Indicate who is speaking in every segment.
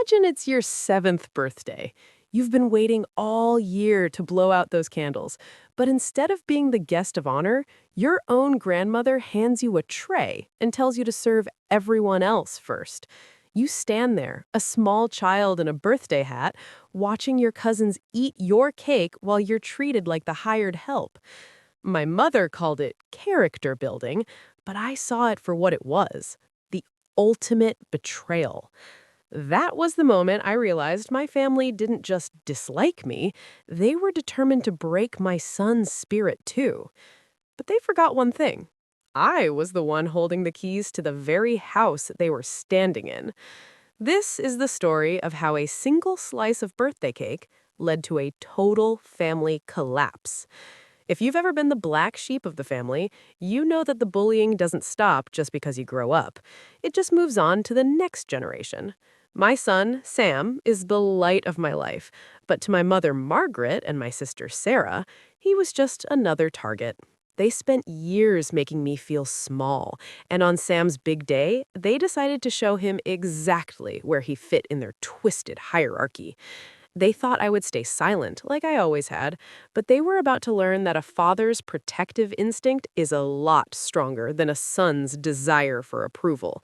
Speaker 1: Imagine it's your seventh birthday. You've been waiting all year to blow out those candles, but instead of being the guest of honor, your own grandmother hands you a tray and tells you to serve everyone else first. You stand there, a small child in a birthday hat, watching your cousins eat your cake while you're treated like the hired help. My mother called it character building, but I saw it for what it was, the ultimate betrayal. That was the moment I realized my family didn't just dislike me, they were determined to break my son's spirit too. But they forgot one thing. I was the one holding the keys to the very house they were standing in. This is the story of how a single slice of birthday cake led to a total family collapse. If you've ever been the black sheep of the family, you know that the bullying doesn't stop just because you grow up. It just moves on to the next generation. My son, Sam, is the light of my life, but to my mother, Margaret, and my sister, Sarah, he was just another target. They spent years making me feel small, and on Sam's big day, they decided to show him exactly where he fit in their twisted hierarchy. They thought I would stay silent, like I always had, but they were about to learn that a father's protective instinct is a lot stronger than a son's desire for approval.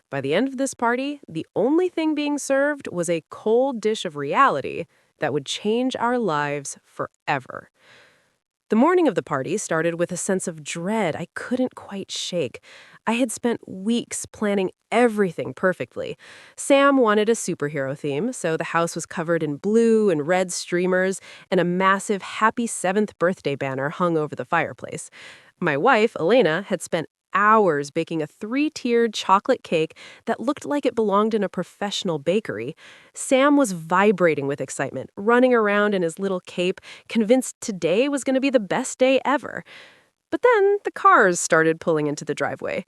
Speaker 1: By the end of this party, the only thing being served was a cold dish of reality that would change our lives forever. The morning of the party started with a sense of dread I couldn't quite shake. I had spent weeks planning everything perfectly. Sam wanted a superhero theme, so the house was covered in blue and red streamers, and a massive happy 7th birthday banner hung over the fireplace. My wife, Elena, had spent hours baking a 3-tiered chocolate cake that looked like it belonged in a professional bakery. Sam was vibrating with excitement, running around in his little cape, convinced today was going to be the best day ever. But then the cars started pulling into the driveway.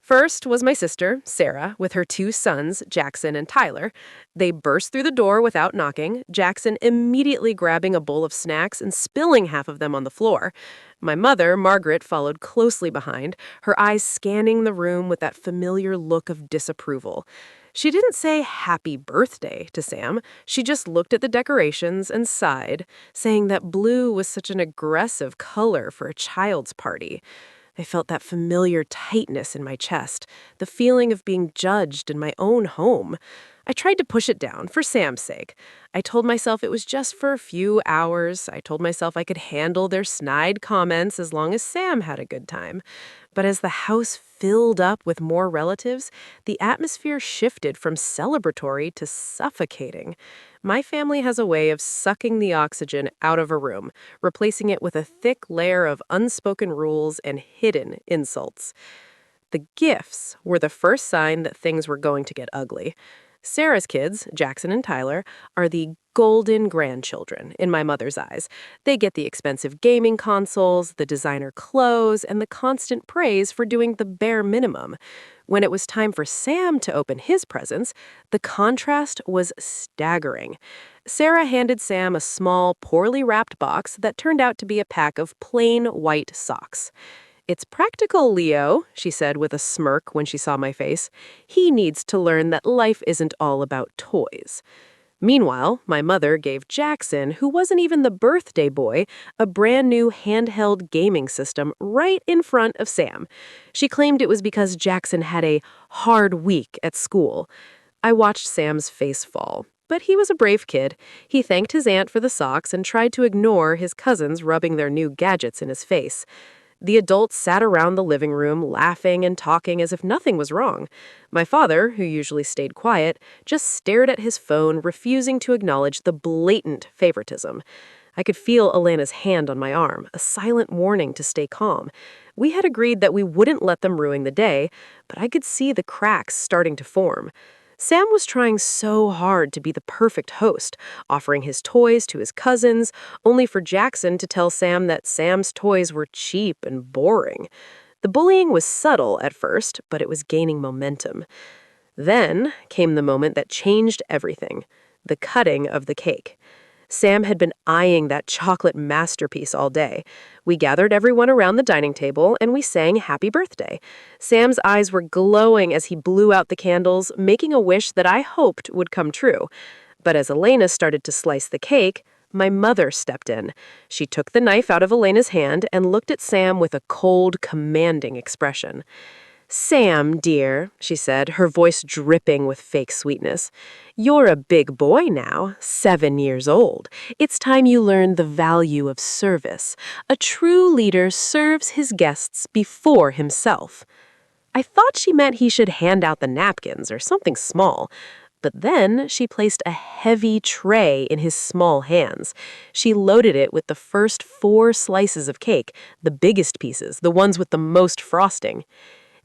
Speaker 1: First was my sister, Sarah, with her 2 sons, Jackson and Tyler. They burst through the door without knocking, Jackson immediately grabbing a bowl of snacks and spilling half of them on the floor. My mother, Margaret, followed closely behind, her eyes scanning the room with that familiar look of disapproval. She didn't say happy birthday to Sam. She just looked at the decorations and sighed, saying that blue was such an aggressive color for a child's party. I felt that familiar tightness in my chest, the feeling of being judged in my own home. I tried to push it down for Sam's sake. I told myself it was just for a few hours. I told myself I could handle their snide comments as long as Sam had a good time. But as the house filled up with more relatives, the atmosphere shifted from celebratory to suffocating. My family has a way of sucking the oxygen out of a room, replacing it with a thick layer of unspoken rules and hidden insults. The gifts were the first sign that things were going to get ugly. Sarah's kids, Jackson and Tyler, are the golden grandchildren in my mother's eyes. They get the expensive gaming consoles, the designer clothes, and the constant praise for doing the bare minimum. When it was time for Sam to open his presents, the contrast was staggering. Sarah handed Sam a small, poorly wrapped box that turned out to be a pack of plain white socks. "It's practical, Leo," she said with a smirk when she saw my face. "He needs to learn that life isn't all about toys." Meanwhile, my mother gave Jackson, who wasn't even the birthday boy, a brand new handheld gaming system right in front of Sam. She claimed it was because Jackson had a hard week at school. I watched Sam's face fall. But he was a brave kid. He thanked his aunt for the socks and tried to ignore his cousins rubbing their new gadgets in his face. The adults sat around the living room, laughing and talking as if nothing was wrong. My father, who usually stayed quiet, just stared at his phone, refusing to acknowledge the blatant favoritism. I could feel Elena's hand on my arm, a silent warning to stay calm. We had agreed that we wouldn't let them ruin the day, but I could see the cracks starting to form. Sam was trying so hard to be the perfect host, offering his toys to his cousins, only for Jackson to tell Sam that Sam's toys were cheap and boring. The bullying was subtle at first, but it was gaining momentum. Then came the moment that changed everything, the cutting of the cake. Sam had been eyeing that chocolate masterpiece all day. We gathered everyone around the dining table and we sang Happy Birthday. Sam's eyes were glowing as he blew out the candles, making a wish that I hoped would come true. But as Elena started to slice the cake, my mother stepped in. She took the knife out of Elena's hand and looked at Sam with a cold, commanding expression. "Sam, dear," she said, her voice dripping with fake sweetness, "you're a big boy now, 7 years old. It's time you learn the value of service. A true leader serves his guests before himself." I thought she meant he should hand out the napkins or something small. But then she placed a heavy tray in his small hands. She loaded it with the first 4 slices of cake, the biggest pieces, the ones with the most frosting.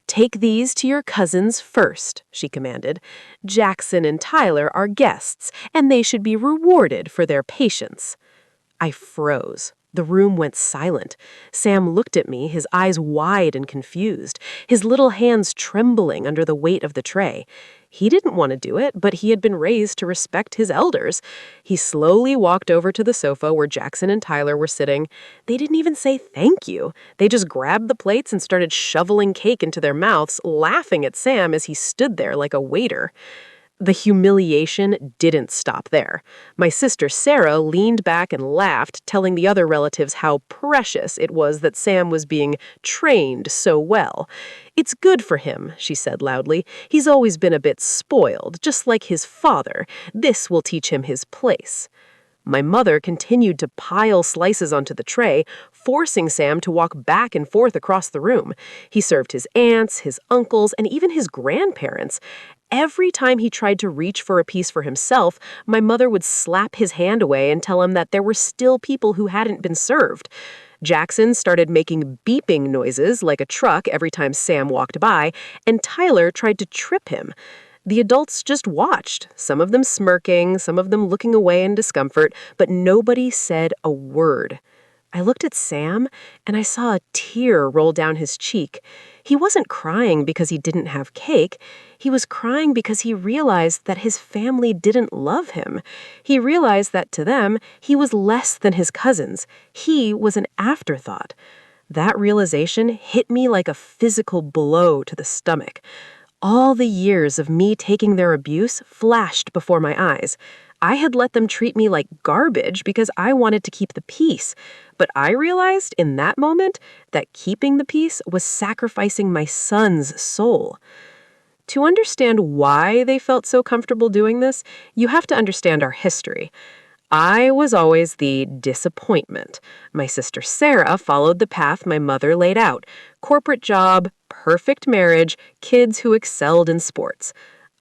Speaker 1: "Take these to your cousins first," she commanded. "Jackson and Tyler are guests, and they should be rewarded for their patience." I froze. The room went silent. Sam looked at me, his eyes wide and confused, his little hands trembling under the weight of the tray. He didn't want to do it, but he had been raised to respect his elders. He slowly walked over to the sofa where Jackson and Tyler were sitting. They didn't even say thank you. They just grabbed the plates and started shoveling cake into their mouths, laughing at Sam as he stood there like a waiter. The humiliation didn't stop there. My sister Sarah leaned back and laughed, telling the other relatives how precious it was that Sam was being trained so well. "It's good for him," she said loudly. "He's always been a bit spoiled, just like his father. This will teach him his place." My mother continued to pile slices onto the tray, forcing Sam to walk back and forth across the room. He served his aunts, his uncles, and even his grandparents. Every time he tried to reach for a piece for himself, my mother would slap his hand away and tell him that there were still people who hadn't been served. Jackson started making beeping noises like a truck every time Sam walked by, and Tyler tried to trip him. The adults just watched, some of them smirking, some of them looking away in discomfort, but nobody said a word. I looked at Sam, and I saw a tear roll down his cheek. He wasn't crying because he didn't have cake. He was crying because he realized that his family didn't love him. He realized that to them, he was less than his cousins. He was an afterthought. That realization hit me like a physical blow to the stomach. All the years of me taking their abuse flashed before my eyes. I had let them treat me like garbage because I wanted to keep the peace. But I realized in that moment that keeping the peace was sacrificing my son's soul. To understand why they felt so comfortable doing this, you have to understand our history. I was always the disappointment. My sister Sarah followed the path my mother laid out: corporate job, perfect marriage, kids who excelled in sports.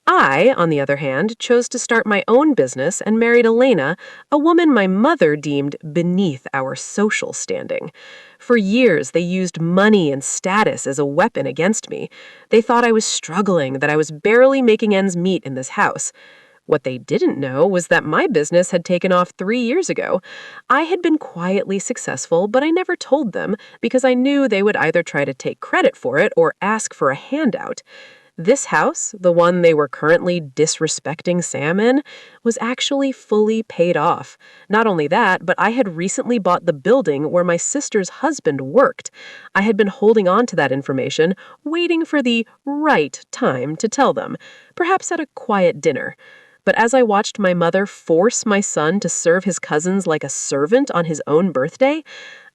Speaker 1: I, on the other hand, chose to start my own business and married Elena, a woman my mother deemed beneath our social standing. For years, they used money and status as a weapon against me. They thought I was struggling, that I was barely making ends meet in this house. What they didn't know was that my business had taken off 3 years ago. I had been quietly successful, but I never told them because I knew they would either try to take credit for it or ask for a handout. This house, the one they were currently disrespecting Sam in, was actually fully paid off. Not only that, but I had recently bought the building where my sister's husband worked. I had been holding on to that information, waiting for the right time to tell them, perhaps at a quiet dinner. But as I watched my mother force my son to serve his cousins like a servant on his own birthday,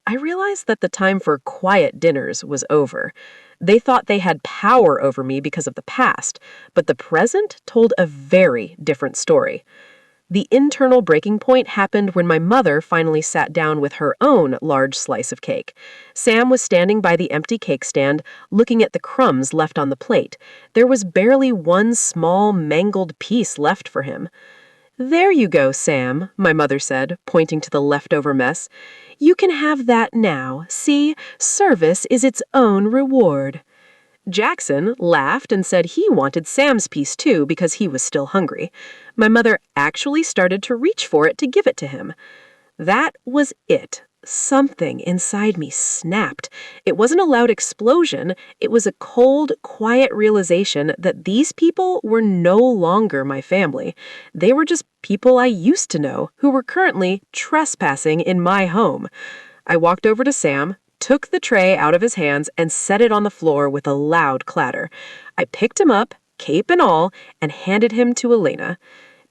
Speaker 1: I realized that the time for quiet dinners was over. They thought they had power over me because of the past, but the present told a very different story. The internal breaking point happened when my mother finally sat down with her own large slice of cake. Sam was standing by the empty cake stand, looking at the crumbs left on the plate. There was barely one small, mangled piece left for him. "There you go, Sam," my mother said, pointing to the leftover mess. "You can have that now. See, service is its own reward." Jackson laughed and said he wanted Sam's piece too because he was still hungry. My mother actually started to reach for it to give it to him. That was it. Something inside me snapped. It wasn't a loud explosion. It was a cold, quiet realization that these people were no longer my family. They were just people I used to know who were currently trespassing in my home. I walked over to Sam, took the tray out of his hands, and set it on the floor with a loud clatter. I picked him up, cape and all, and handed him to Elena.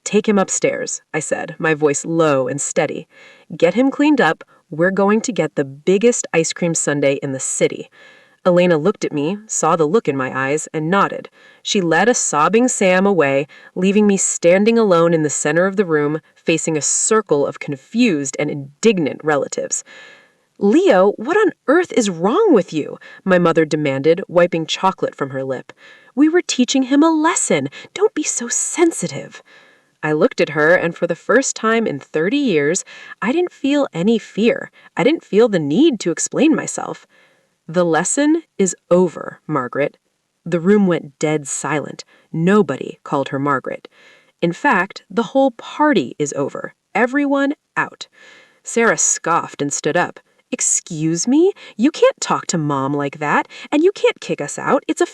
Speaker 1: "Take him upstairs," I said, my voice low and steady. "Get him cleaned up. We're going to get the biggest ice cream sundae in the city." Elena looked at me, saw the look in my eyes, and nodded. She led a sobbing Sam away, leaving me standing alone in the center of the room, facing a circle of confused and indignant relatives. "Leo, what on earth is wrong with you?" my mother demanded, wiping chocolate from her lip. "We were teaching him a lesson. Don't be so sensitive." I looked at her, and for the first time in 30 years, I didn't feel any fear. I didn't feel the need to explain myself. "The lesson is over, Margaret." The room went dead silent. Nobody called her Margaret. In fact, the whole party is over. Everyone out. Sarah scoffed and stood up. "Excuse me? You can't talk to Mom like that, and you can't kick us out. It's a